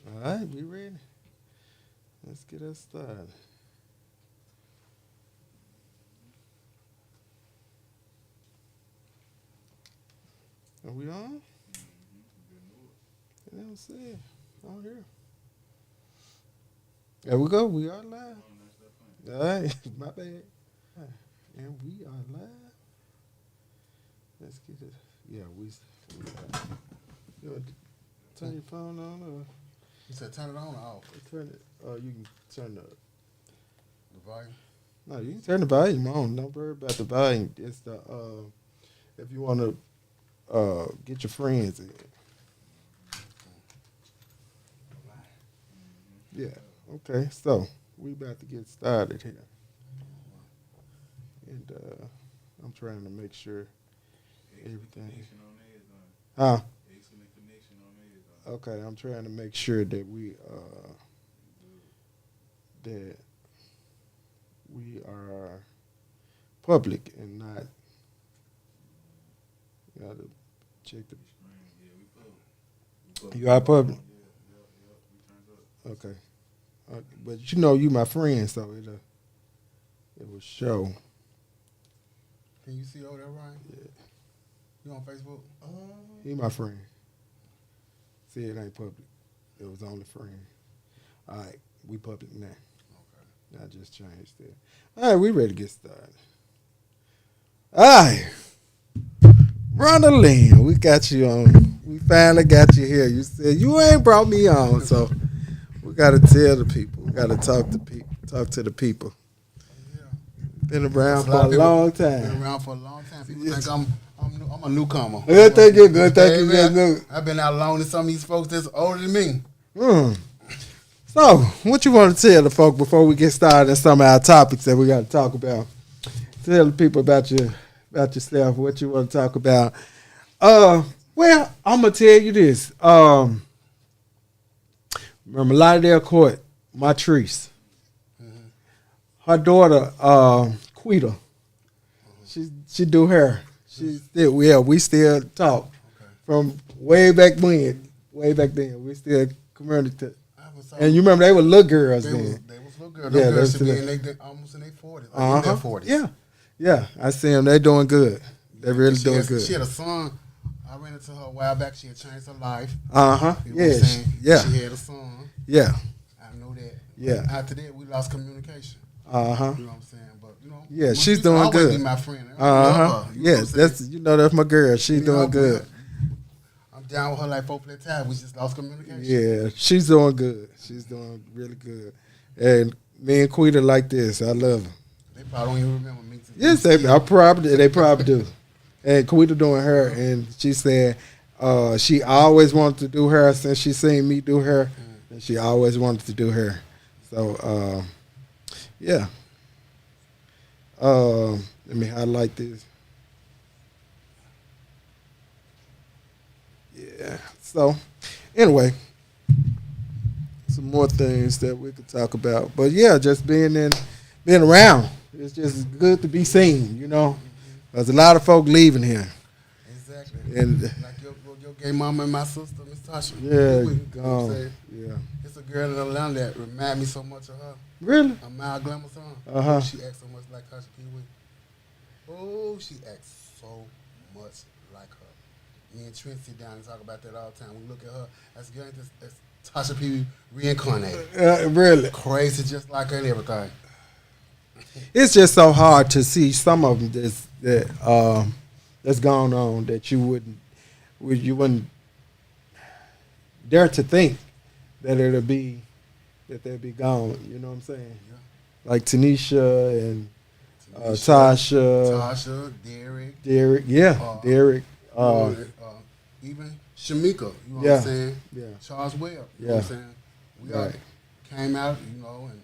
All right, we ready? Let's get us started. Are we on? I don't see it. On here. There we go. We are live. All right, my bad. And we are live. Let's get it. Yeah, we you want to turn your phone on or You said turn it on or off? turn it? You can turn The volume? no, you can turn the volume on. Don't worry about the volume. It's the if you want to get your friends in. Yeah. Okay. So we about to get started here, and I'm trying to make sure everything. Huh? Okay. I'm trying to make sure that we are public and not. You gotta check the. You are public. Okay. But you know you my friend, so it will show. Can you see over there, Ryan? Yeah. You on Facebook? He my friend. See, it ain't public. It was only friend. All right, we public now. Okay. I just changed it. All right, we ready to get started. All right, Ronaldin, we got you on. We finally got you here. You said you ain't brought me on, so we got to tell the people. We got to talk to people. Talk to the people. Yeah. Been around There's a for lot a of people long Been time. around for a long time. People think I'm a newcomer. Good, thank you. Good, thank you. man, Good. I've been out long with some of these folks that's older than me. So, what you want to tell the folk before we get started in some of our topics that we got to talk about? Tell the people about yourself. What you want to talk about? Well, I'm gonna tell you this. Remember Lauderdale Court, Matrice. Her daughter, Quita. She do hair. She still, yeah, we still talk Okay. from way back when. Way back then, we still community. I was And you remember they were little girls they then. was little girls. Yeah, Them girls they should be was- they almost in their 40s. In their 40s. Yeah. I see them. They doing good. They really She doing had, good. She had a son. I ran into her a while back. She had changed her life. You know what I'm saying? Yeah. She had a son. Yeah. I know that. Yeah. After that, we lost communication. Uh huh. You know what I'm saying? But Yeah, Mama she's used to doing always good. Be my friend. I Uh love huh. her, you know what I'm Yes, saying? that's my girl. She's You know, doing good. I'm down with her like 4 time. We just lost communication. Yeah, she's doing good. She's doing really good. And me and Quita like this. I love her. They probably don't even remember me. Yes, they probably do. And Quita doing her, and she said she always wanted to do her since she seen me do her, and she always wanted to do her. So yeah. Let me highlight this. Yeah. So anyway, some more things that we could talk about. But yeah, just being around. It's just good to be seen, you know. There's a lot of folk leaving here. Exactly. And Like your gay mama and my sister, Miss Tasha. yeah, You know what I'm gone. saying? Yeah. It's a girl in Atlanta that remind me so much of her. Really? A mild glamour song. Uh-huh. She acts so much like Tasha P. Wee. Oh, she acts so much like her. Me and Trent sit down and talk about that all the time. We look at her as girl as Tasha P. reincarnated. Really? Crazy, just like her and everything. It's just so hard to see some of them that's gone on that you wouldn't dare to think that they'll be gone. You know what I'm saying? Yeah. Like Tanisha and Tasha, Tasha, Derek, Derek, yeah, Derek, even Shamika, you know what yeah, I'm saying? yeah, Charles Webb, you know Yeah. what I'm saying? We all Right. came out, you know, and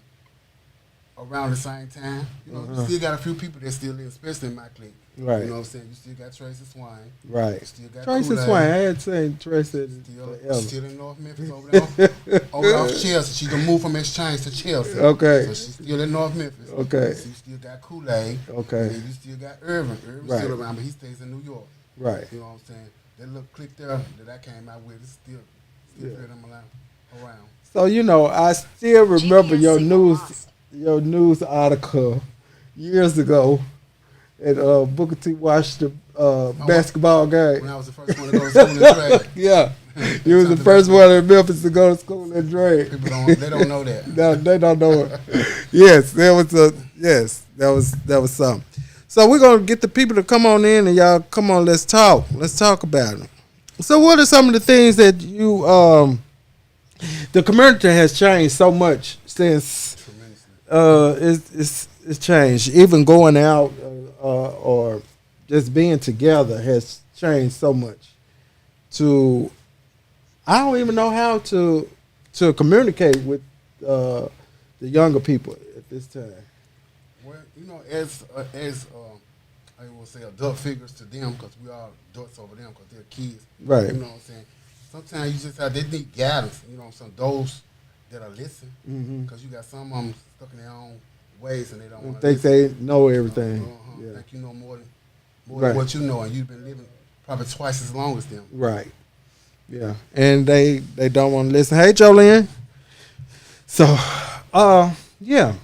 around the same time. You know, you still got a few people that still live, especially in my clique. Right. You know what I'm saying? You still got Tracy Swain. You right. still got Tracy Kool-Aid. Swain, I had seen Tracy Still, forever. still in North Memphis over there. Over off Chelsea. She done moved from Exchange to Chelsea. Okay. So she's still in North Memphis. Okay. So you still got Kool-Aid. Okay. And you still got Irvin. Irvin's Right. still around, but he stays in New York. Right. You know what I'm saying? That little clique there that I came out with is still Yeah. them around. So I still remember GPS signal lost. your news article years ago at Booker T. Washington Oh, basketball game. when I was the first one to go to school in drag. Yeah, They you was the talked first about one in Memphis to go to school and drag. they don't know that. No, they don't know it. Yes, that was something. So we're gonna get the people to come on in and y'all come on. Let's talk. Let's talk about it. So what are some of the things that you the community has changed so much since Tremendously. it's changed. Even going out or just being together has changed so much. To I don't even know how to communicate with the younger people at this time. Well, as I will say adult figures to them, because we are adults over them, because they're kids. Right. You know what I'm saying? Sometimes you just they need guidance. You know what I'm saying? Those that are listening, Mm-hmm. because you got some of them stuck in their own ways and they don't I want to think listen. they know everything. Yeah. Like you know more Right. than what you know, and you've been living probably twice as long as them. Right. Yeah. And they don't want to listen. Hey, Jolene. So, yeah.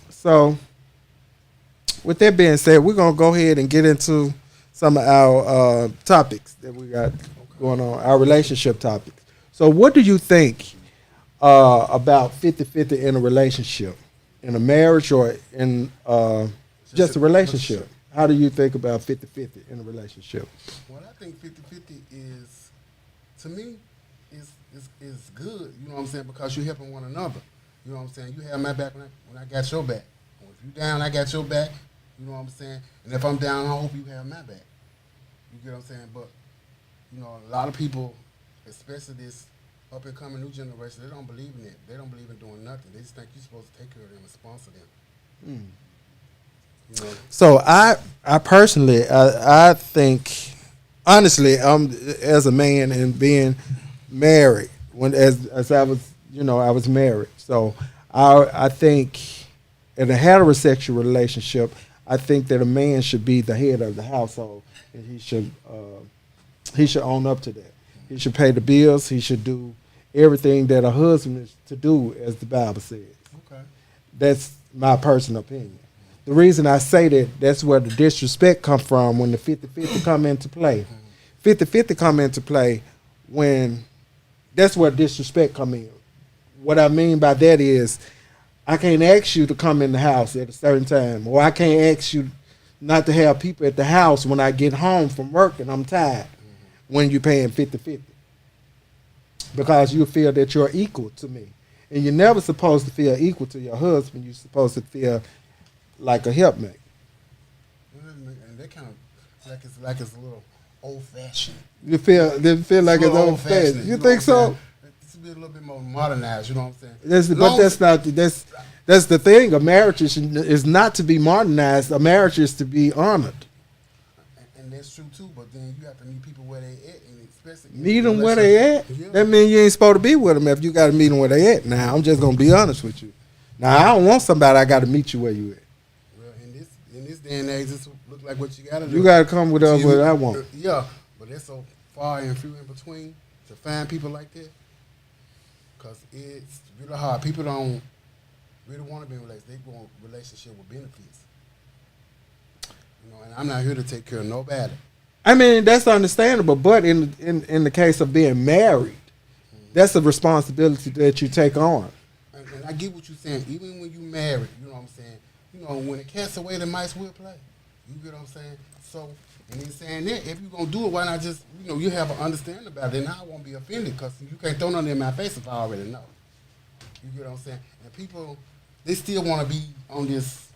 So, with that being said, we're gonna go ahead and get into some of our topics that we got going on, our relationship topics. So, what do you think about 50-50 in a relationship, in a marriage, or in just a relationship? How do you think about 50-50 in a relationship? Well, I think 50-50 is, to me, is good. You know what I'm saying? Because you're helping one another. You know what I'm saying? You have my back when I got your back. Or if you down, I got your back. You know what I'm saying? And if I'm down, I hope you have my back. You get what I'm saying? But a lot of people, especially this up and coming new generation, they don't believe in it. They don't believe in doing nothing. They just think you're supposed to take care of them and sponsor them. You know? So I personally I think honestly as a man and being married as I was I was married, so I think in a heterosexual relationship I think that a man should be the head of the household and he should own up to that. He should pay the bills. He should do everything that a husband is to do, as the Bible says. Okay. That's my personal opinion. The reason I say that's where the disrespect come from when the 50-50 come into play. 50-50 come into play when that's where disrespect come in. What I mean by that is I can't ask you to come in the house at a certain time, or I can't ask you not to have people at the house when I get home from work and I'm tired when you're paying 50-50. Because you feel that you're equal to me. And you're never supposed to feel equal to your husband. You're supposed to feel like a helpmate. And that kind of like it's a little old fashioned. You feel like it's old fashioned. You think so? It's a little bit more modernized. You know what I'm saying? That's the thing. A marriage is not to be modernized. A marriage is to be honored. And that's true too. But then you have to meet people where they at, and especially Meet them where they at. Yeah. That means you ain't supposed to be with them if you got to meet them where they at. Now I'm just gonna be honest with you. Now I don't want somebody. I got to meet you where you at. Well, in this day and age, this look like what you got to do. You got to come with us See, what I want. Yeah, but it's so far and few in between to find people like that. Because it's really hard. People don't really want to be in a relationship. They want a relationship with benefits. And I'm not here to take care of nobody. I mean, that's understandable, but in the case of being married, that's a responsibility that you take on. And I get what you're saying. Even when you married, you know what I'm saying? When the cat's away, the mice will play. You get what I'm saying? So, and in saying that, if you're going to do it, why not just, you have an understanding about it, and I won't be offended, because you can't throw nothing in my face if I already know. You get what I'm saying? And people, they still want to be on this,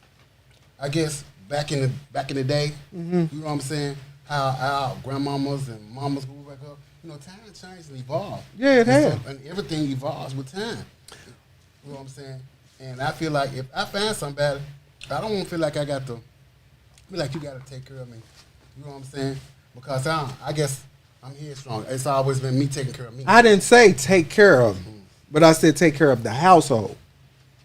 I guess, back in the day, you know what I'm saying? How our grandmamas and mamas grew back up. Time changed and evolved. Yeah, it has. And everything evolves with time. You know what I'm saying? And I feel like if I find somebody, I don't want to feel like I got to, feel like you got to take care of me. You know what I'm saying? Because I guess I'm headstrong. It's always been me taking care of me. I didn't say take care of them, but I said take care of the household.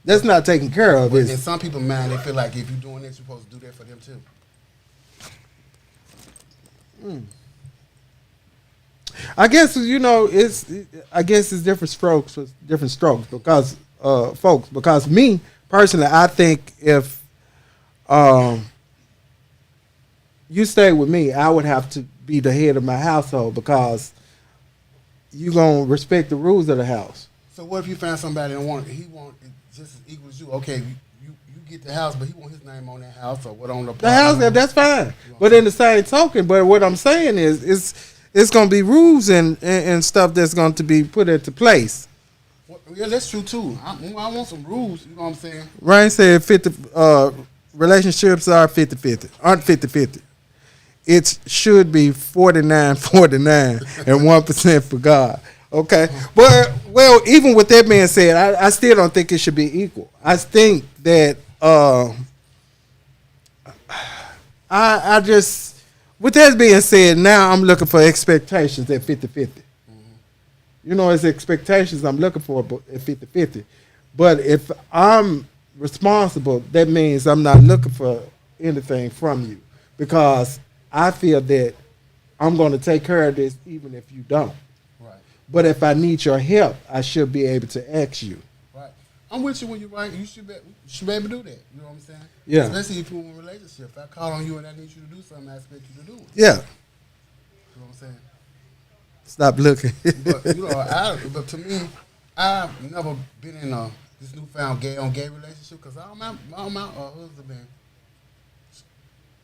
That's not taking care of But it. in some people's mind, they feel like if you're doing this, you're supposed to do that for them too. I guess it's different strokes for different strokes because folks. Because me personally, I think if you stay with me, I would have to be the head of my household because you gonna respect the rules of the house. So what if you find somebody that he want it just as equal as you? Okay, you get the house, but he want his name on that house or what on the house. That's fine. But in the same token, but what I'm saying is it's gonna be rules and stuff that's going to be put into place. Well, yeah, that's true too. I want some rules. You know what I'm saying? Ryan said 50 relationships are 50-50, aren't 50-50. It should be 49-49 and 1% for God. Okay, but well, even with that being said, I still don't think it should be equal. I think that I just, with that being said, now I'm looking for expectations at 50-50. Mm-hmm. You know, it's expectations I'm looking for at 50-50. But if I'm responsible, that means I'm not looking for anything from you because I feel that I'm going to take care of this even if you don't. Right. But if I need your help, I should be able to ask you. Right. I'm with you when you're right. You should be able to do that. You know what I'm saying? Yeah. Especially if you're in a relationship. If I call on you and I need you to do something, I expect you to do it. Yeah. You know what I'm saying? Stop looking. But to me, I've never been in this newfound gay-on-gay relationship because all my husbands been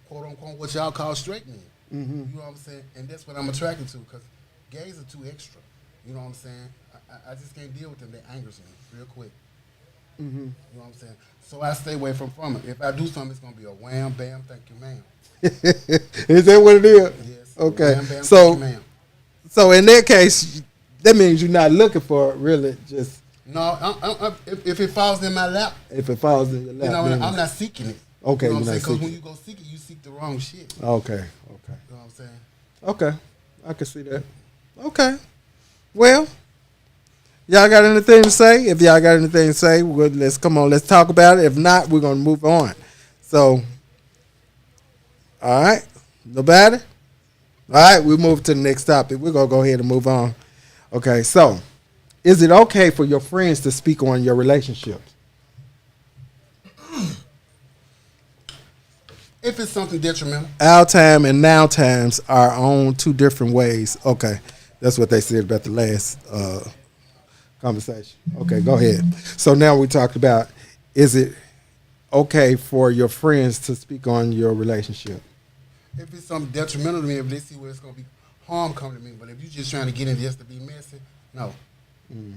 quote-unquote what y'all call straight men. Mm-hmm. You know what I'm saying? And that's what I'm attracted to because gays are too extra. You know what I'm saying? I just can't deal with them. They angers me real quick. Mm-hmm. You know what I'm saying? So I stay away from it. If I do something, it's going to be a wham, bam, thank you, ma'am. Is that what it is? Yes. Okay. Wham, bam, so, thank you, ma'am. So in that case, that means you're not looking for it, really. Just no. If it falls in my lap, if it falls in your lap, you know, I'm not seeking it. Okay, you know what I'm saying? Because when you go seek it, you seek the wrong shit. Okay. You know what I'm saying? Okay, I can see that. Okay, well, y'all got anything to say? If y'all got anything to say, let's talk about it. If not, we're gonna move on. So, all right, nobody. All right, we move to the next topic. We're going to go ahead and move on. Okay, so is it okay for your friends to speak on your relationships? If it's something detrimental. Our time and now times are on two different ways. Okay, that's what they said about the last conversation. Okay, go ahead. So now we talked about, is it okay for your friends to speak on your relationship? If it's something detrimental to me, if they see where it's going to be harm coming to me, but if you're just trying to get in just to be messy, no. Mm.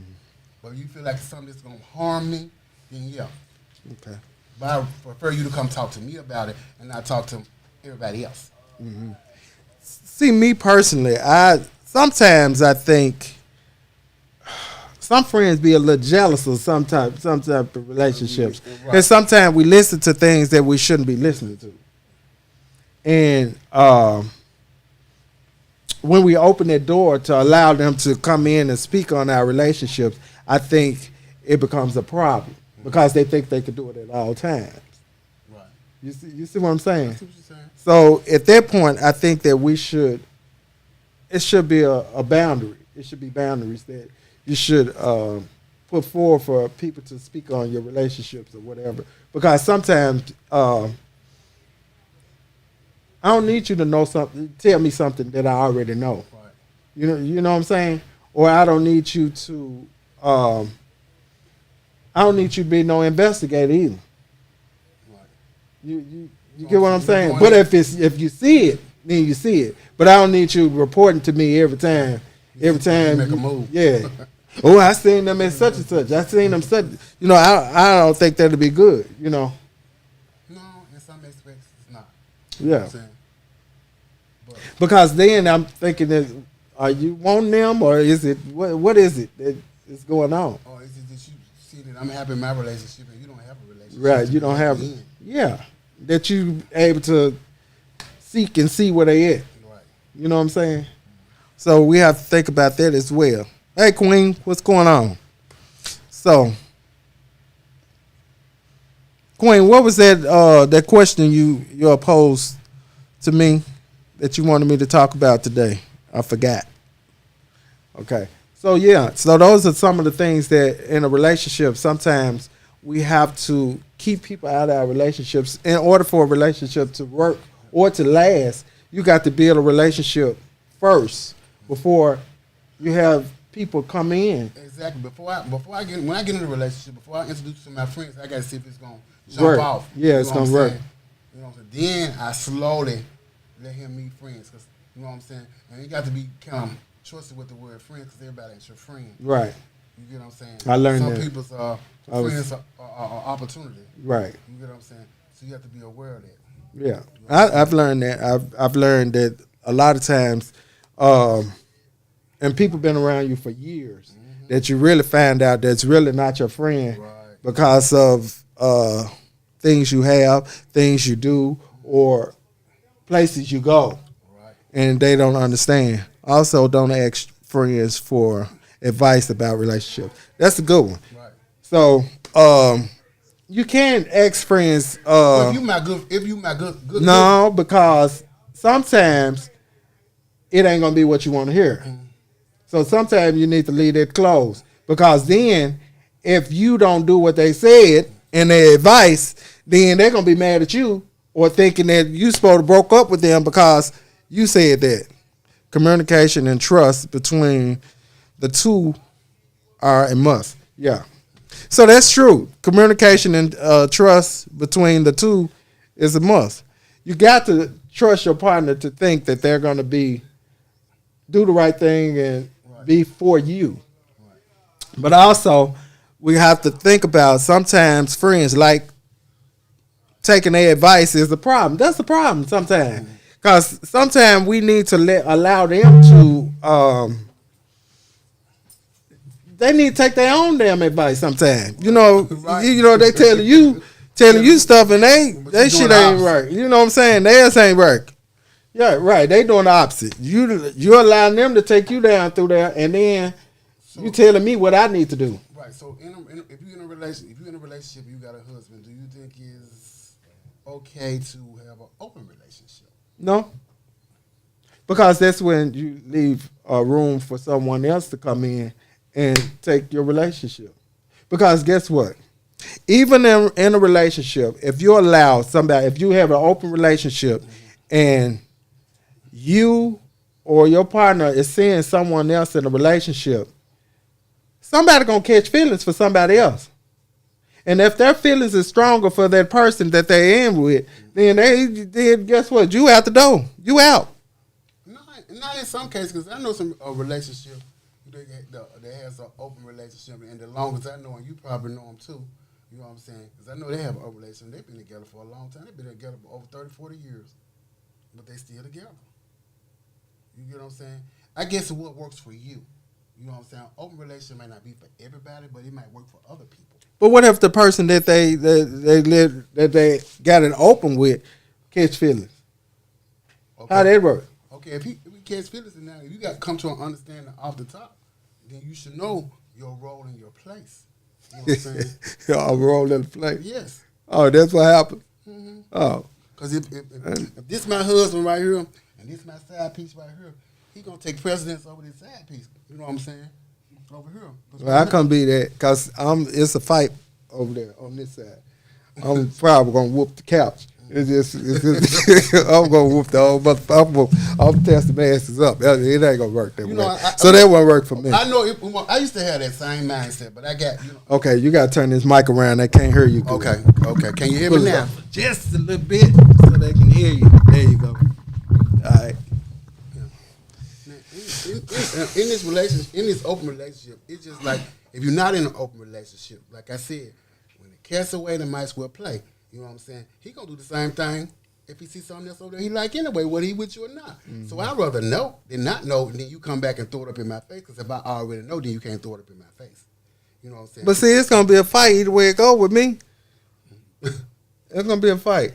But if you feel like it's something that's going to harm me, then yeah. Okay. But I prefer you to come talk to me about it and not talk to everybody else. Mm-hmm. See, me personally, sometimes I think some friends be a little jealous of some type of relationships. Right. And sometimes we listen to things that we shouldn't be listening to. And when we open that door to allow them to come in and speak on our relationships, I think it becomes a problem because they think they can do it at all times. Right. You see what I'm saying? I see what you're saying. So at that point, I think that it should be a boundary. It should be boundaries that you should put forward for people to speak on your relationships or whatever. Because sometimes I don't need you to know something, tell me something that I already know. Right. You know what I'm saying? Or I don't need you to I don't need you to be no investigator either. Right. You get what I'm saying? But if you see it, then you see it. But I don't need you reporting to me every time. Every time you make a move. Yeah. Oh, I seen them in such and such. I seen them such. You know, I don't think that'd be good. You know. No, in some aspects it's not. Yeah. You know what I'm saying? Because then I'm thinking that, are you wanting them or is it what is it that is going on? Or is it that you see that I'm happy in my relationship and you don't have a relationship? Right, you don't have it. Yeah. That you able to seek and see where they at. Right. You know what I'm saying? So we have to think about that as well. Hey Queen, what's going on? So Queen, what was that question you posed to me that you wanted me to talk about today? I forgot. Okay. So yeah, so those are some of the things that in a relationship sometimes we have to keep people out of our relationships in order for a relationship to work or to last. You got to build a relationship first before you have people come in. Exactly. Before I get when I get in a relationship, before I introduce you to my friends, I gotta see if it's gonna jump Work. off. Yeah, it's know what gonna I'm work. saying? You know what I'm saying? Then I slowly let him meet friends, cause you know what I'm saying. And you got to be kind of trusted with the word friend, cause everybody ain't your friend. Right. You get what I'm saying? I learned Some that. people's friends are opportunity. Right. You get what I'm saying? So you have to be aware of that. Yeah. I've learned that. I've learned that a lot of times, and people been around you for years, that you really find out that's really not your friend Right. because of things you have, things you do, or places you go, Right. and they don't understand. Also, don't ask friends for advice about relationships. That's a good one. Right. So, you can ask friends. Well, if you my good. No, because sometimes it ain't gonna be what you want to hear. So sometimes you need to leave it closed, because then if you don't do what they said in their advice, then they're gonna be mad at you or thinking that you supposed to broke up with them because you said that. Communication and trust between the two are a must. Yeah. So that's true. Communication and trust between the two is a must. You got to trust your partner to think that they're going to do the right thing and be for you. But also, we have to think about sometimes friends like taking their advice is the problem. That's the problem sometimes, because sometimes we need to allow them to. They need to take their own damn advice sometimes. You know, Right. you know they telling you stuff and they shit ain't right. You know what I'm saying? Theirs ain't work. Yeah, right. They doing the opposite. You allowing them to take you down through there, and then you telling me what I need to do. Right. So if you're in a relationship, you got a husband. Do you think it's okay to have an open relationship? No, because that's when you leave room for someone else to come in and take your relationship. Because guess what? Even in a relationship, if you allow somebody, if you have an open relationship and you or your partner is seeing someone else in a relationship, somebody gonna catch feelings for somebody else. And if their feelings is stronger for that person that they're in with, then guess what? You out the door. You out. Not in some cases, because I know some relationship that has an open relationship, and the longest I know, and you probably know them too. You know what I'm saying? Because I know they have an open relationship. They've been together for a long time. They've been together for over 30, 40 years, but they still together. You get what I'm saying? I guess what works for you. You know what I'm saying? Open relationship might not be for everybody, but it might work for other people. But what if the person that they got it open with catch feelings? Okay. How that work? Okay, if we catch feelings, and now you got to come to an understanding off the top, then you should know your role and your place. You know what I'm saying? I'll roll in the play. Yes. Oh, that's what happened. Mm-hmm. Oh, Because if this my husband right here, and this my side piece right here, he gonna take precedence over this side piece. You know what I'm saying? Over here. well, I can't be that because it's a fight over there on this side. I'm probably gonna whoop the couch. It's just I'm gonna whoop the whole motherfucker. I'm testing my asses up. It ain't gonna work that You way. know, So that won't work for me. I know. I used to have that same mindset, but I got. You know, Okay, you gotta turn this mic around. They can't hear you. Good. Okay. Can you hear Pull me it now? up just a little bit so they can hear you. There you go. All right. In this relationship, in this open relationship, it's just like if you're not in an open relationship, like I said, when the cat's away, they might as well play. You know what I'm saying? He gonna do the same thing if he sees something else over there he like anyway, whether he with you or not. Mm-hmm. So I'd rather know than not know, and then you come back and throw it up in my face. Because if I already know, then you can't throw it up in my face. You know what I'm saying? But see, it's gonna be a fight either way it go with me. It's gonna be a fight.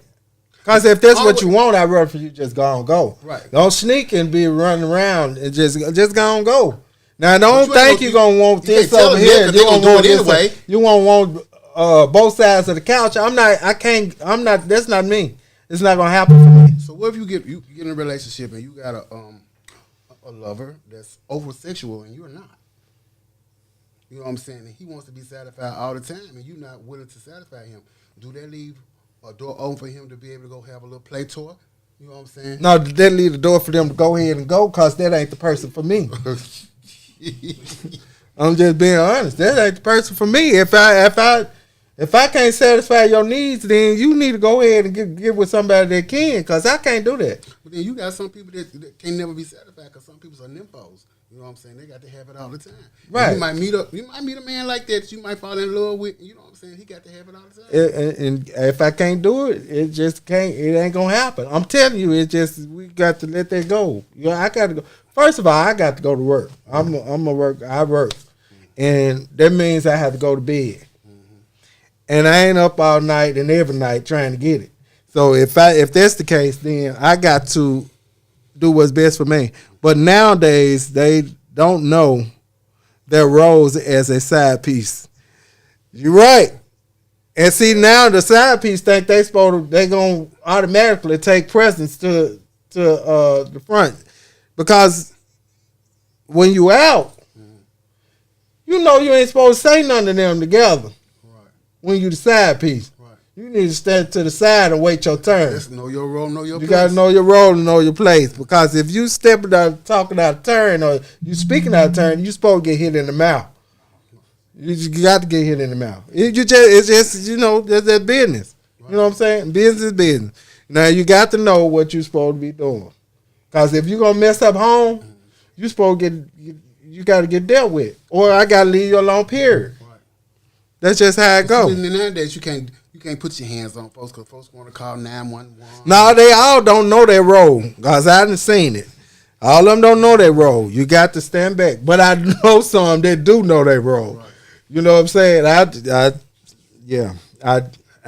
Cause if that's what you want, I'd rather for you just go and go. Right. Don't sneak and be running around and just go and go. Now don't you think ain't you're gonna- gonna want you this can't tell over them here. that 'cause You they gonna gonna do want it this. anyway. You won't want both sides of the couch. I'm not. That's not me. It's not gonna happen for me. So what if you get in a relationship and you got a a lover that's over sexual and you're not. You know what I'm saying? And he wants to be satisfied all the time, and you're not willing to satisfy him. Do that leave a door open for him to be able to go have a little play toy? You know what I'm saying? No, that leave the door for them to go ahead and go because that ain't the person for me. I'm just being honest. That ain't the person for me. If I can't satisfy your needs, then you need to go ahead and get with somebody that can, because I can't do that. But then you got some people that can never be satisfied because some people are nymphos. You know what I'm saying? They got to have it all the time. Right. And you might meet a man like that you might fall in love with. You know what I'm saying? He got to have it all the time. And if I can't do it, it just can't. It ain't gonna happen. I'm telling you, it just we got to let that go. You know, I got to go. First of all, I got to go to work. I'm a work. I work, and that means I have to go to bed. And I ain't up all night and every night trying to get it. So if that's the case, then I got to do what's best for me. But nowadays they don't know their roles as a side piece. You're right. And see, now the side piece think they gonna automatically take precedence to the front, because when you out, you know you ain't supposed to say none of them together. When you the side piece, right. You need to stand to the side and wait your turn. Just know your role, know your place. You got to know your role and know your place. Because if you stepping out, talking out of turn, or you speaking out of turn, you supposed to get hit in the mouth. You just got to get hit in the mouth. It's just that's that business. Right. You know what I'm saying? Business is business. Now you got to know what you're supposed to be doing. Because if you're gonna mess up home, you supposed to you got to get dealt with, or I got to leave you alone. Period. That's just how it goes. Nowadays, you can't put your hands on folks because folks want to call 911. No, they all don't know their role because I haven't seen it. All of them don't know their role. You got to stand back. But I know some that do know their role. Right. You know what I'm saying? I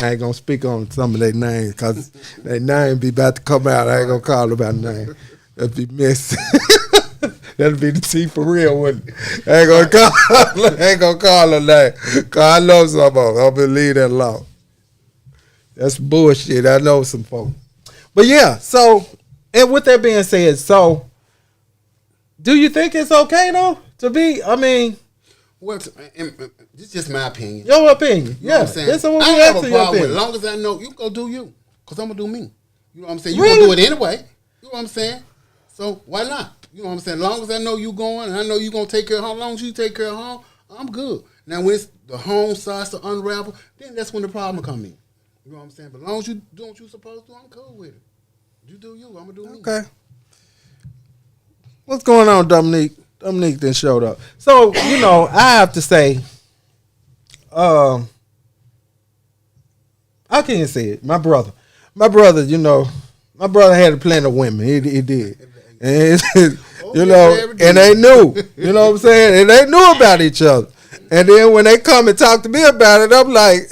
ain't gonna speak on some of their names because their name be about to come out. I ain't gonna call them by name. That'd be messy. That'll be the T for real, wouldn't it? I ain't gonna call her name. Cause I know some of them. I'll believe that alone. That's bullshit. I know some folks. But yeah, so, and with that being said, so, do you think it's okay though to be, well, this is just my opinion. Your opinion. You know what I'm saying? I don't have a problem with it. As long as I know, you go do you. Cause I'm gonna do me. You know what I'm saying? You gonna do it anyway. You know what I'm saying? So why not? You know what I'm saying? As long as I know you going and I know you going to take care of home, as long as you take care of home, I'm good. Now, when the home starts to unravel, then that's when the problem come in. You know what I'm saying? But as long as you do what you're supposed to, I'm cool with it. You do you, I'm going to do me. Okay. What's going on, Dominique? Dominique then showed up. So, I have to say, I can't say it. My brother, my brother had plenty of women. He did. And, and they knew, you know what I'm saying? And they knew about each other. And then when they come and talk to me about it, I'm like,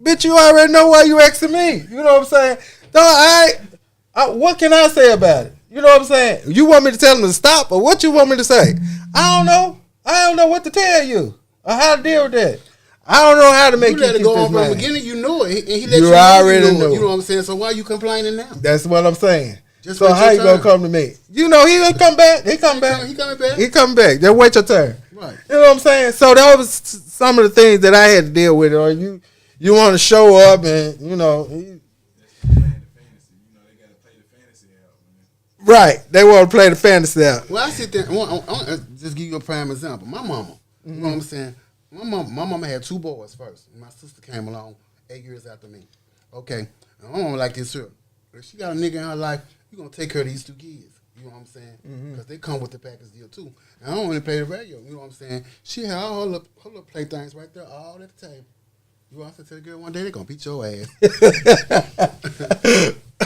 bitch, you already know why you asking me. You know what I'm saying? No, what can I say about it? You know what I'm saying? You want me to tell them to stop, or what you want me to say? I don't know. I don't know what to tell you or how to deal with that. I don't know how to make you let it go on from the beginning. You knew it. And he let you already know it. You know what I'm saying? So why are you complaining now? That's what I'm saying. So how you gonna come to me? He gonna come back. He coming back. He coming back. Just wait your turn. Right. You know what I'm saying? So that was some of the things that I had to deal with. Or you want to show up and right. They want to play the fantasy out. Well, I sit there. I'll just give you a prime example. My mama. You know what I'm saying? My mama had 2 boys first. And my sister came along 8 years after me. Okay. And my mama like this here. If she got a nigga in her life, you gonna take care of these 2 kids. You know what I'm saying? Because they come with the package deal too. And I don't want to play the radio. You know what I'm saying? She had all her little playthings right there, all at the table. You want to tell the girl one day they gonna beat your ass.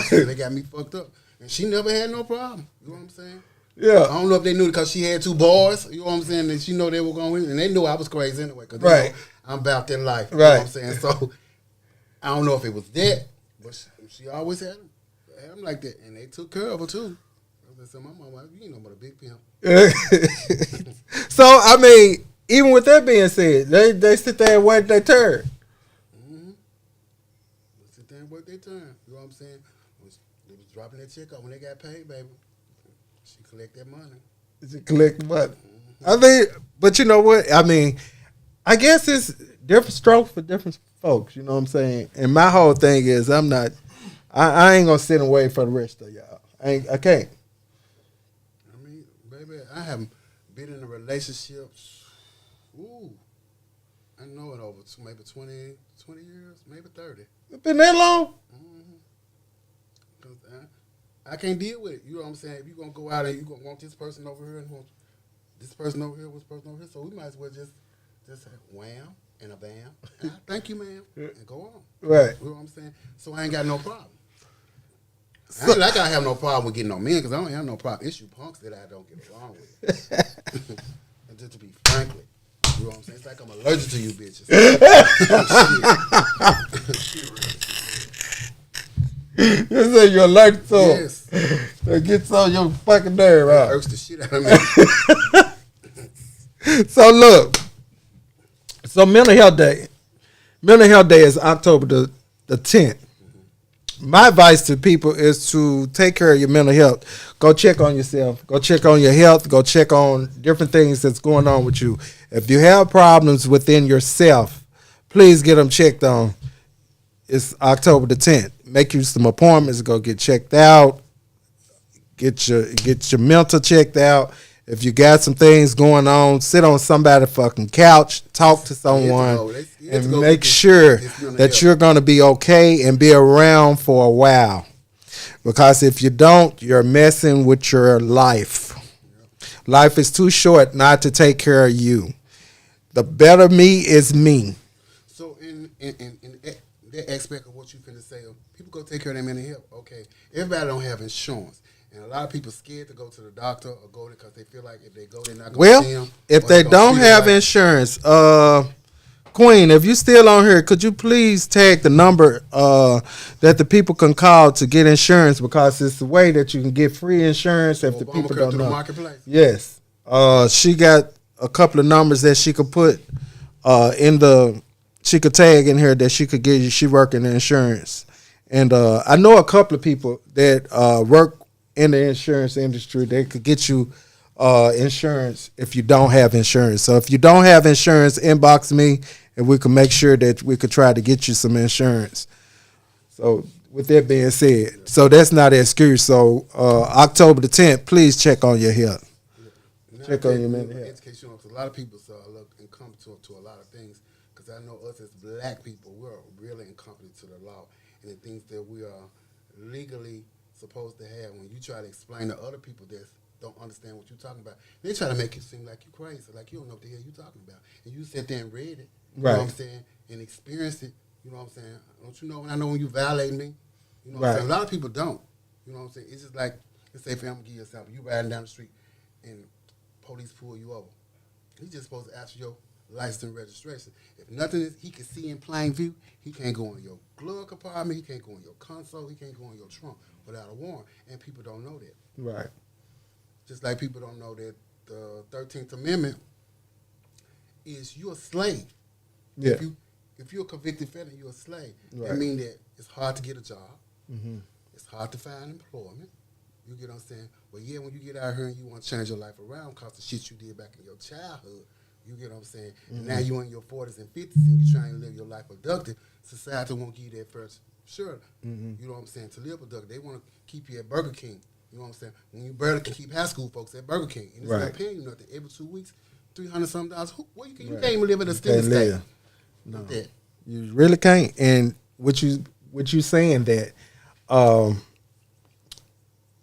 They got me fucked up, and she never had no problem. You know what I'm saying? Yeah. I don't know if they knew because she had 2 boys. You know what I'm saying? And she know they were going, and they knew I was crazy anyway. Cause they know I'm about that life. You know what I'm saying? So I don't know if it was that, but she always had them. I'm like that, and they took care of her too. I said, my mama, you ain't no but a big pimp. So even with that being said, they sit there and wait their turn. They sit there and wait their turn. You know what I'm saying? They was dropping that check out when they got paid, baby. She collect that money. to collect money. I mean, but you know what? I mean, I guess it's different strokes for different folks. You know what I'm saying? And my whole thing is, I ain't gonna sit and wait for the rest of y'all. I can't. I mean, baby, I haven't been in a relationship. Ooh, I know it over maybe 20 years, maybe 30. It been that long? Cause I can't deal with it. You know what I'm saying? If you're going to go out and you're going to want this person over here and want this person over here, this person over here, so we might as well just say wham and a bam. Thank you, ma'am, and go on. Right. You know what I'm saying? So I ain't got no problem. I ain't like I have no problem with getting no men because I don't have no problem. It's you punks that I don't get along with. And just to be frankly, you know what I'm saying? It's like I'm allergic to you bitches. You say you're allergic to it. Yes. That gets on your fucking nerve It out. irks the shit out of me. So look. So Mental Health Day. Mental Health Day is October the 10th. My advice to people is to take care of your mental health. Go check on yourself. Go check on your health. Go check on different things that's going on with you. If you have problems within yourself, please get them checked on. It's October the 10th. Make you some appointments. Go get checked out. Get your mental checked out. If you got some things going on, sit on somebody's fucking couch, talk to someone, and make sure that you're going to be okay and be around for a while. Because if you don't, you're messing with your life. Life is too short not to take care of you. The better me is me. So in that aspect of what you finna say, people go take care of their mental health. Okay, everybody don't have insurance. And a lot of people scared to go to the doctor or go there because they feel like if they go, they're not going to see them. If they don't have insurance, Queen, if you still on here, could you please tag the number that the people can call to get insurance, because it's the way that you can get free insurance if the people don't know. The marketplace. Yes. She got a couple of numbers that she could put she could tag in here that she could get you. She work in the insurance. And I know a couple of people that work in the insurance industry. They could get you insurance if you don't have insurance. So if you don't have insurance, inbox me and we can make sure that we could try to get you some insurance. So with that being said, so that's not an excuse. So October the 10th, please check on your health. Check on your mental health. Education, a lot of people look and come to a lot of things, because I know us as black people, we're really incompetent to the law and the things that we are legally supposed to have. When you try to explain to other people that don't understand what you're talking about, they try to make it seem like you're crazy, like you don't know what the hell you're talking about. And you sit there and read it, you know what I'm saying, and experience it, you know what I'm saying. Don't you know when you violate me? You know what I'm saying? A lot of people don't. You know what I'm saying? It's just like, let's say, I'm going to give you an example. You riding down the street and police pull you over. He's just supposed to ask for your license and registration. If nothing is, he can see in plain view, he can't go in your glove compartment, he can't go in your console, he can't go in your trunk without a warrant. And people don't know that. Right. Just like people don't know that the 13th Amendment is you're a slave. Yeah. If you're a convicted felon, you're a slave. Right. That means that it's hard to get a job. Mm-hmm. It's hard to find employment. You get what I'm saying? But yeah, when you get out here and you want to change your life around because the shit you did back in your childhood, you get what I'm saying? Mm-hmm. And now you're in your 40s and 50s and you're trying to live your life productive, society won't give you that first sure. Mm-hmm. You know what I'm saying? To live productive, they want to keep you at Burger King. You know what I'm saying? When you barely can keep high school folks at Burger King, and it's not paying you nothing. Every 2 weeks, $300-something. You can't even live at a steady state. No, you really can't. And what you saying that,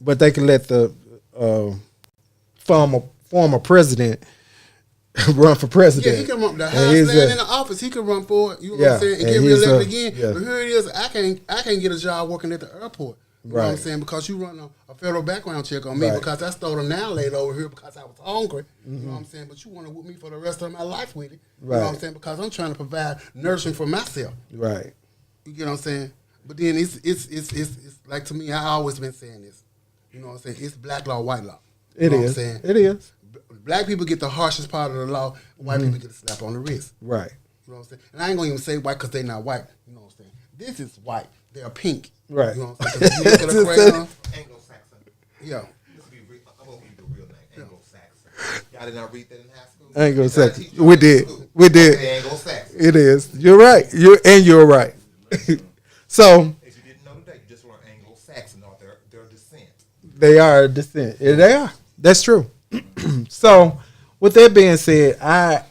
but they can let the former president run for president. Yeah, he can run. The highest man in the office, he can run for it. You know what I'm saying? And get reelected again. Yeah. But here it is. I can't get a job working at the airport. You know what I'm saying? Because you run a federal background check on me because I stole a now later over here because I was hungry. Mm-hmm. You know what I'm saying? But you want to whip me for the rest of my life with it. You know what I'm saying? Because I'm trying to provide nourishment for myself. Right. You get what I'm saying? But then it's like, to me, I always been saying this. You know what I'm saying? It's black law, white law. It is. It is. Black people get the harshest part of the law. White people get a slap on the wrist. Right. You know what I'm saying? And I ain't going to even say white because they not white. You know what I'm saying? This is white. They're pink. Right. You know what I'm saying? You look at a crayon. Anglo-Saxon. Yeah. I'm going to be the real name. Anglo-Saxon. I did not read that in high school. Anglo-Saxon. We did. We did. Okay, Anglo-Saxon. It is. You're right. You're right. So If you didn't know today, you just learned Anglo-Saxon or their descent. they are a descent. Yeah, they are. That's true. So with that being said, I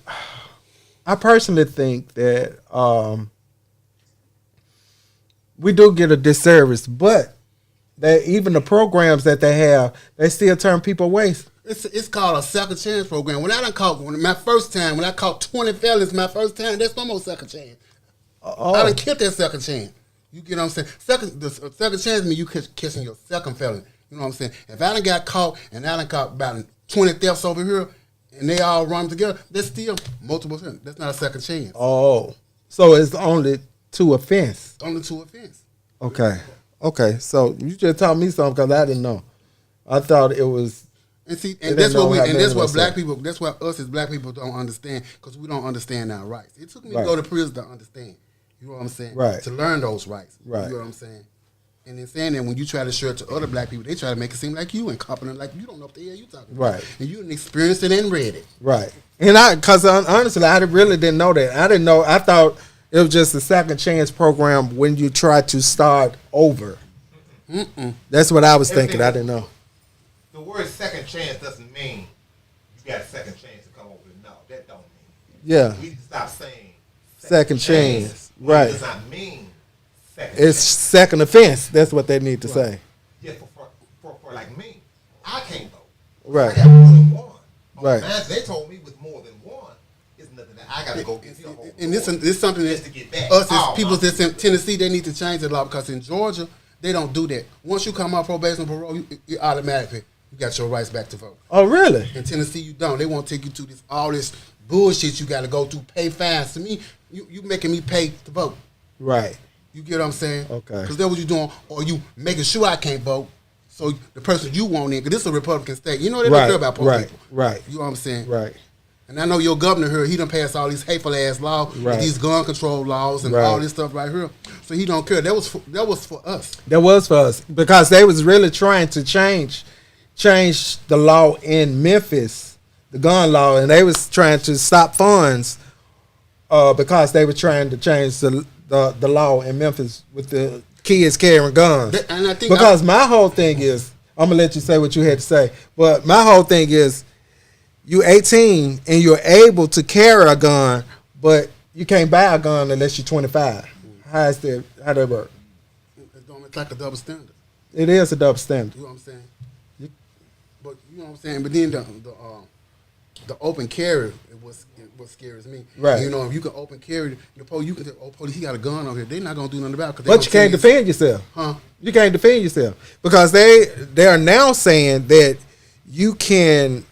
personally think that we do get a disservice, but that even the programs that they have, they still turn people away. It's called a second chance program. When I caught 20 felons my first time, that's no more second chance. I done killed that second chance. You get what I'm saying? Second chance means you catching your second felony. You know what I'm saying? If I done got caught and I done caught about 20 thefts over here and they all run together, that's still multiple offenses. That's not a second chance. Oh, so it's only 2 offense. Only 2 offenses. Okay. So you just taught me something because I didn't know. I thought it was. And see, They and that's didn't what know how many that's what was black that. people. That's what us as black people don't understand because we don't understand our rights. It took me Right. to go to prison to understand. You know what I'm saying? Right. To learn those rights. Right. You know what I'm saying? And then saying that when you try to share it to other black people, they try to make it seem like you incompetent, like you don't know what the hell you talking about. Right. And you didn't experience it and read it. Right. And because honestly, I really didn't know that. I didn't know. I thought it was just a second chance program when you try to start over. That's what I was thinking. I didn't know. The word second chance doesn't mean you got a second chance to come over. No, that don't mean. Yeah. We need to stop saying Second chance. when Right. It does not mean second It's chance. second offense. That's what they need to say. Yeah, for like me, I can't vote. Right. I got more than one. Right. Mine, they told me with more than one, it's nothing that I got to go get the whole And this board is something just that to get back. us as Oh, people my- that's in Tennessee, they need to change the law because in Georgia, they don't do that. Once you come out probation and parole, you automatically you got your rights back to vote. Oh, really? In Tennessee, you don't. They won't take you to all this bullshit you got to go through, pay fines. To me, you making me pay to vote. Right. You get what I'm saying? Okay. Because that's what you doing, or you making sure I can't vote. So the person you want in, because this is a Republican state. You know they don't care about poor people. Right. You know what I'm saying? Right. And I know your governor here, he done passed all these hateful ass laws, Right. these gun control laws and Right. all this stuff right here. So he don't care. That was for us. That was for us because they was really trying to change the law in Memphis, the gun law, and they was trying to stop funds because they were trying to change the law in Memphis with the kids carrying guns. And I think Because my whole thing is, I'm gonna let you say what you had to say, but my whole thing is, you 18 and you're able to carry a gun, but you can't buy a gun unless you're 25. How that work? it's like a double standard. It is a double standard. You know what I'm saying? But you know what I'm saying. But then the open carry is what scares me. Right. You know, if you can open carry, the police, you can say, "Oh, police, he got a gun over here." They're not gonna do nothing about it. But you can't defend yourself. Huh? You can't defend yourself because they are now saying that you can't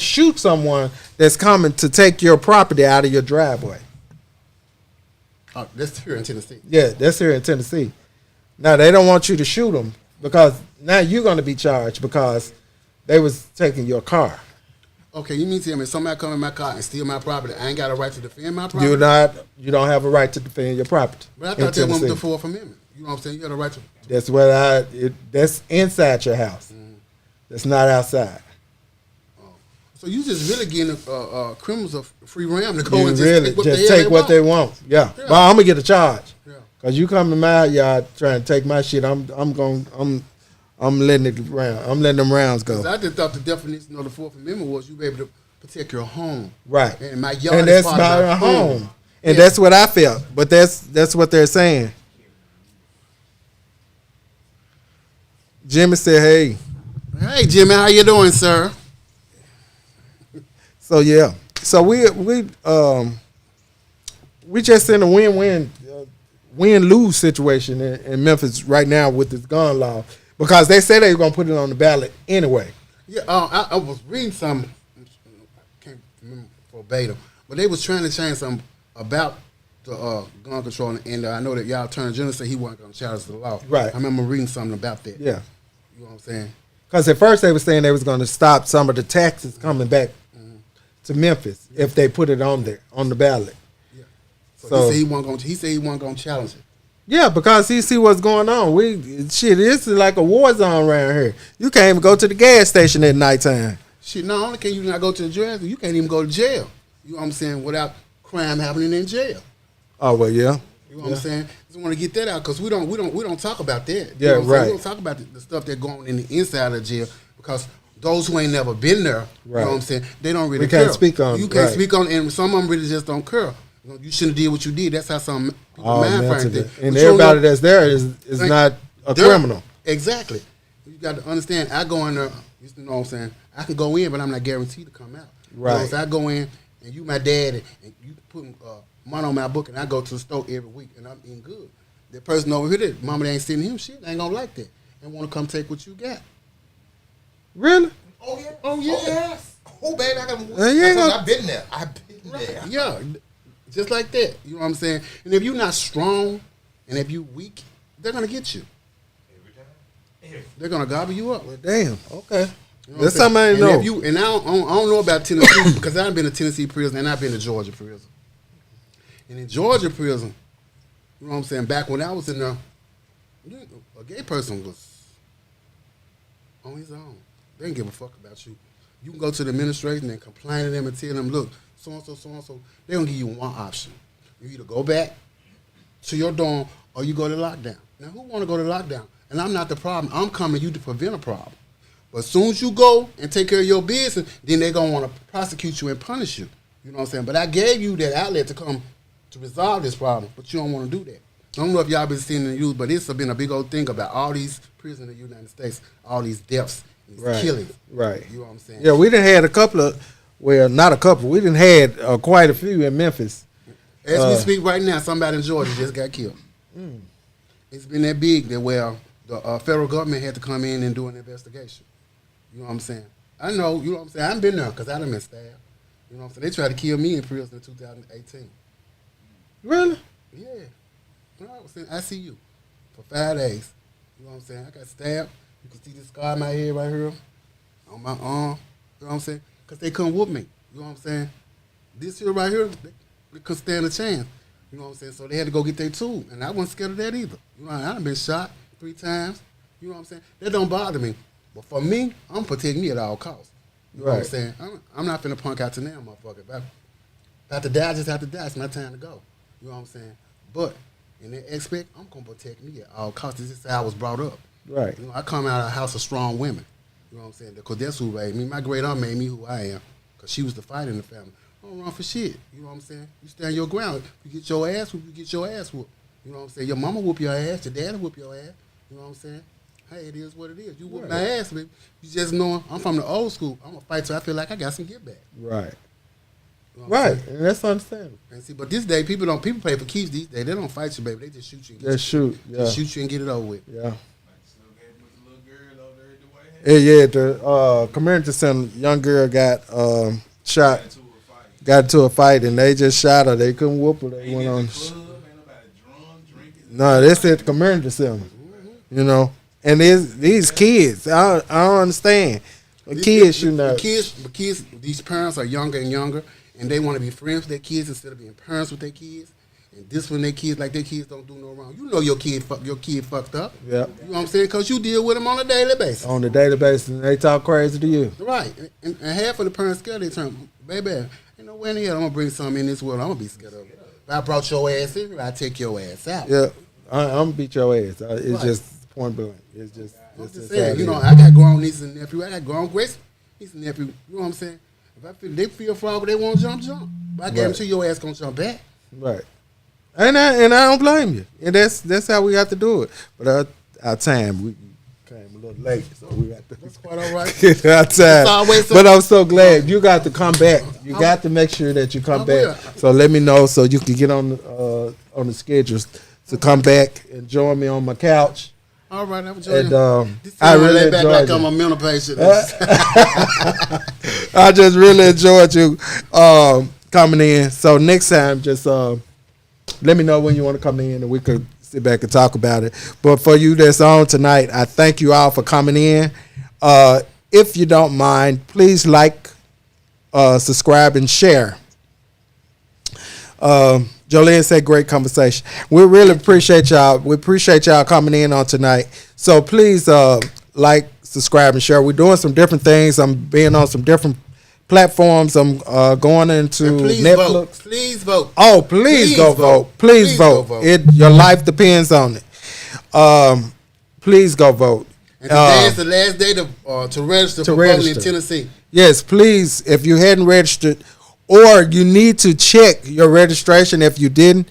shoot someone that's coming to take your property out of your driveway. That's here in Tennessee. Yeah, that's here in Tennessee. Now they don't want you to shoot them because now you're going to be charged because they was taking your car. Okay, you mean to tell me if somebody come in my car and steal my property, I ain't got a right to defend my property? You don't have a right to defend your property. But I in thought that went with Tennessee. the Fourth Amendment. You know what I'm saying? You got a right to. That's inside your house. That's not outside. So you just really getting criminals a free ram to go You and really take what, just the hell take what they want. Yeah. Yeah. But I'm gonna get a charge. Yeah. Cause you come to my yard trying to take my shit. I'm letting it round. I'm letting them rounds go. 'Cause I just thought the definition of the Fourth Amendment was you be able to protect your home. Right. And my yard And is that's part of my my home. And Yeah. that's what I felt. But that's what they're saying. Jimmy said, "Hey." Hey Jimmy, how you doing, sir? So yeah. So we just in a win-lose situation in Memphis right now with this gun law because they said they were gonna put it on the ballot anyway. Yeah, I was reading some. I can't remember verbatim, but they was trying to change something about the gun control, and I know that y'all Attorney General said he wasn't going to challenge the law. Right. I remember reading something about that. Yeah. You know what I'm saying? Because at first they were saying they was going to stop some of the taxes coming back to Memphis if they put it on there on the ballot. So he said he wasn't going to challenge it. Yeah, because he see what's going on. This is like a war zone around here. You can't even go to the gas station at nighttime. Shit, not only can you not go to the jail, you can't even go to jail. You know what I'm saying? Without crime happening in jail. Oh well, yeah. You know what I'm saying? Just want to get that out because we don't talk about that. Yeah, you know what I'm saying? right. We don't talk about the stuff that going on in the inside of the jail because those who ain't never been there, you know what I'm saying? They don't really We can't care. speak on it, You can't right. speak on it, and some of them really just don't care. You know, you shouldn't have did what you did. That's how some people All mind frame mental. think. And But you don't everybody know- that's there is Like, not a they're- criminal. Exactly. You got to understand. I go in there. You know what I'm saying? I can go in, but I'm not guaranteed to come out. Right. You know, so I go in, and you my dad, and you put money on my book, and I go to the store every week, and I'm eating good. The person over here, that mama that ain't sending him shit, ain't gonna like that, and want to come take what you got. Really? Oh yeah. Oh, yeah. Oh yes. Oh baby, I got. you ain't gonna- I've been there. I've been there. Yeah, just like that. You know what I'm saying? And if you're not strong, and if you weak, they're gonna get you. Every time. They're gonna gobble you up. Well, damn. Okay. You know what That's I'm saying? something I didn't And know. if you, and I don't know about Tennessee because I've been to Tennessee prison and I've been to Georgia prison. And in Georgia prison, you know what I'm saying, back when I was in there, a gay person was on his own. They didn't give a fuck about you. You can go to the administration and complain to them and tell them, look, so-and-so. They're going to give you one option. You either go back to your dorm or you go to lockdown. Now, who want to go to lockdown? And I'm not the problem. I'm coming to you to prevent a problem. But as soon as you go and take care of your business, then they're going to want to prosecute you and punish you. You know what I'm saying? But I gave you that outlet to come to resolve this problem, but you don't want to do that. I don't know if y'all been seeing in the news, but it's been a big old thing about all these prisons in the United States, all these deaths, these Right. killings. Right. You know what I'm saying? Yeah, we done had a couple of, well, not a couple. We done had quite a few in Memphis. As we speak right now, somebody in Georgia just got killed. It's been that big that where the federal government had to come in and do an investigation. You know what I'm saying? I know, you know what I'm saying? I haven't been there because I done been stabbed. You know what I'm saying? They tried to kill me in prison in 2018. Really? Yeah. When I was in ICU for 5 days. You know what I'm saying? I got stabbed. You can see this scar on my head right here, on my arm. You know what I'm saying? Because they couldn't whoop me. You know what I'm saying? This here right here, they couldn't stand a chance. You know what I'm saying? So they had to go get their tool. And I wasn't scared of that either. You know, I done been shot 3 times. You know what I'm saying? That don't bother me. But for me, I'm protecting me at all costs. You know what I'm Right. saying? I'm not finna punk out to now, motherfucker. If I have to die, I just have to die. It's my time to go. You know what I'm saying? But in that aspect, I'm gonna protect me at all costs. This is how I was brought up. Right. You know, I come out of a house of strong women. You know what I'm saying? Because that's who raised me. My great aunt made me who I am. Because she was the fighter in the family. I don't run for shit. You know what I'm saying? You stand your ground. You get your ass whooped, you get your ass whooped. You know what I'm saying? Your mama whoop your ass, your daddy whoop your ass. You know what I'm saying? Hey, it is what it is. You whoop my ass, baby. You just know I'm from the old school. I'm gonna fight till I feel like I got some get back. Right. You know what I'm Right. saying? And that's understandable. And see, but this day people play for keeps these days. They don't fight you, baby. They just shoot you. And get Just you. shoot. Yeah. Just shoot you and get it over with. Yeah. With the little girl over there at the White House. Yeah, the community center, young girl got shot, got into a fight, and they just shot her. They couldn't whoop her. They went on. No, that's at the community center. You know, and these kids, I don't understand. The kids shooting The up. kids, these parents are younger and younger, and they want to be friends with their kids instead of being parents with their kids. And this when their kids, like their kids don't do no wrong. You know your kid fucked up. Yeah. You know what I'm saying? Because you deal with them on a daily basis. On the database, and they talk crazy to you. Right. And half of the parents scared they turn, baby, ain't no way in the hell I'm going to bring something in this world. I'm going to be scared of it. If I brought your ass in here, I take your ass out. Yeah, I'm gonna beat your ass. It's Right. just point blank. It's just. I'm It's just just how saying, it you know, is. I got grown nieces and nephews. I got grown grace nieces and nephews. You know what I'm saying? If I feel they feel frog, they want to jump. But I guarantee your ass gonna jump back. Right. And I don't blame you. And that's how we have to do it. But our time, we came a little late, so we got to That's quite all right. get our time. always But I'm so glad you got to come back. You got to make sure that you come I back. will. So let me know so you can get on the schedules to come back and join me on my couch. All right, I'm enjoying And it. This I time really lay back like enjoyed I'm it. a mental patient. I just really enjoyed you coming in. So next time, just let me know when you want to come in, and we could sit back and talk about it. But for you that's on tonight, I thank you all for coming in. If you don't mind, please like, subscribe, and share. Jolene said, great conversation. We really appreciate y'all. We appreciate y'all coming in on tonight. So please like, subscribe, and share. We're doing some different things. I'm being on some different platforms. I'm going into And please Netflix. vote. Please vote. Oh, please go vote. Please go vote. Your life depends on it. Please go vote. And today is the last day to register for voting in register. Tennessee. Yes, please. If you hadn't registered, or you need to check your registration if you didn't.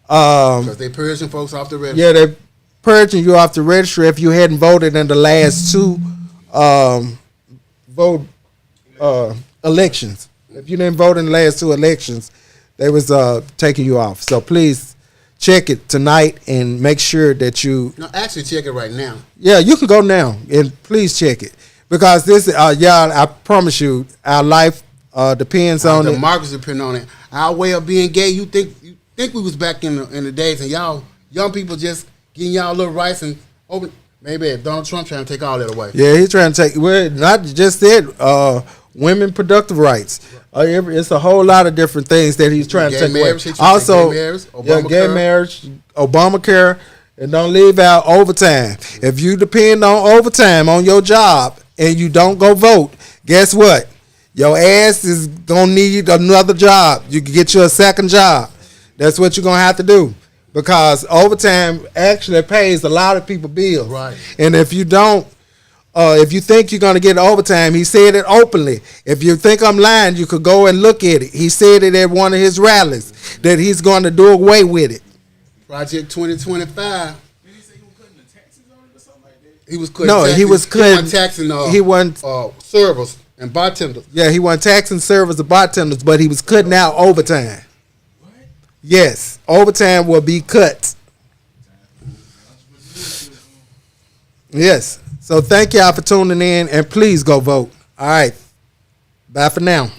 Because they purging folks off the register. Yeah, they're purging you off the register if you hadn't voted in the last two elections. If you didn't vote in the last two elections, they was taking you off. So please check it tonight and make sure that you. No, actually check it right now. Yeah, you can go now and please check it because this, y'all, I promise you, our life depends on The it. markets depend on it. Our way of being gay. You think we was back in the days, and y'all young people just getting y'all little rights and open. Maybe Donald Trump trying to take all that away. Yeah, he's trying to take. Well, not just that. Women productive rights. It's a whole lot of different things that he's trying to take away. Also, gay marriage, Obamacare, and don't leave out overtime. If you depend on overtime on your job and you don't go vote, guess what? Your ass is gonna need another job. You can get you a second job. That's what you're gonna have to do because overtime actually pays a lot of people bills. Right. And if you don't. If you think you're going to get overtime, he said it openly. If you think I'm lying, you could go and look at it. He said it at one of his rallies that he's going to do away with it. Project 2025. Did he say he was cutting the taxes on it or something like that? He was cutting. No, taxes. he was cutting. wasn't taxing. He wasn't. Servers and bartenders. Yeah, he wasn't taxing servers or bartenders, but he was cutting out overtime. What? Yes, overtime will be cut. Yes. So thank y'all for tuning in, and please go vote. All right. Bye for now.